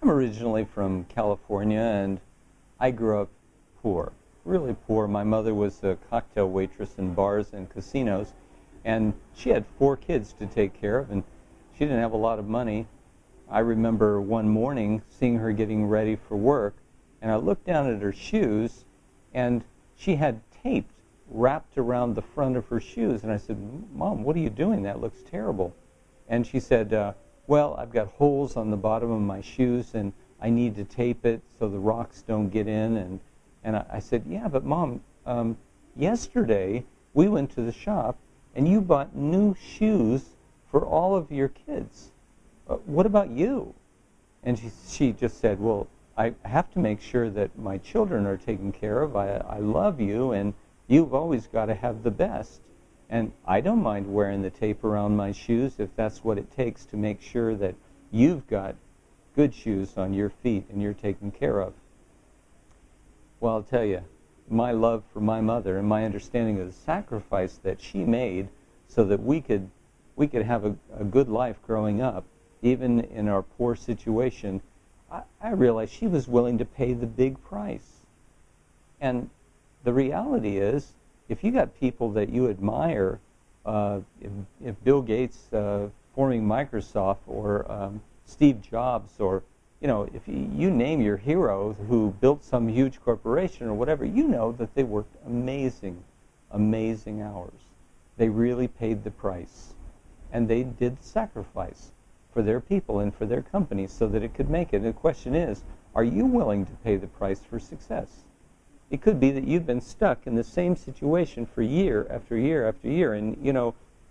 I'm originally from California, and I grew up poor, really poor. My mother was a cocktail waitress in bars and casinos, and she had 4 kids to take care of, and she didn't have a lot of money. I remember one morning seeing her getting ready for work, and I looked down at her shoes, and she had tape wrapped around the front of her shoes, and I said, "Mom, what are you doing? That looks terrible." And she said, "Well, I've got holes on the bottom of my shoes, and I need to tape it so the rocks don't get in." And I said, "Yeah, but Mom, yesterday we went to the shop, and you bought new shoes for all of your kids. What about you?" And she just said, "Well, I have to make sure that my children are taken care of. I love you, and you've always got to have the best. And I don't mind wearing the tape around my shoes if that's what it takes to make sure that you've got good shoes on your feet and you're taken care of." Well, I'll tell you, my love for my mother and my understanding of the sacrifice that she made so that we could have a good life growing up, even in our poor situation, I realized she was willing to pay the big price. And the reality is, if you got people that you admire, if Bill Gates forming Microsoft, or Steve Jobs, or if you name your hero who built some huge corporation or whatever, you know that they worked amazing hours. They really paid the price, and they did sacrifice for their people and for their companies so that it could make it. And the question is, are you willing to pay the price for success? It could be that you've been stuck in the same situation for year after year after year, and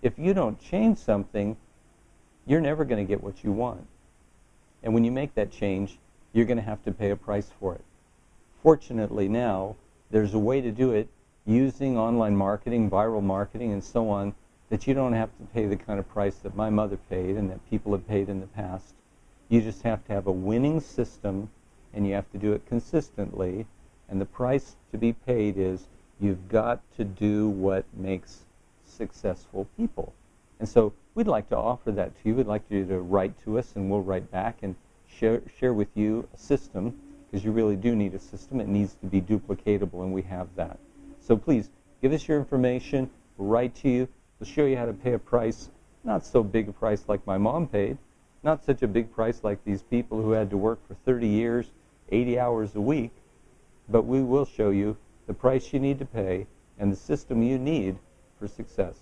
if you don't change something, you're never going to get what you want. And when you make that change, you're going to have to pay a price for it. Fortunately now, there's a way to do it using online marketing, viral marketing, and so on, that you don't have to pay the kind of price that my mother paid and that people have paid in the past. You just have to have a winning system, and you have to do it consistently. And the price to be paid is you've got to do what makes successful people. And so we'd like to offer that to you. We'd like you to write to us, and we'll write back and share with you a system, because you really do need a system. It needs to be duplicatable, and we have that. So please, give us your information. We'll write to you. We'll show you how to pay a price, not so big a price like my mom paid, not such a big price like these people who had to work for 30 years, 80 hours a week, but we will show you the price you need to pay and the system you need for success.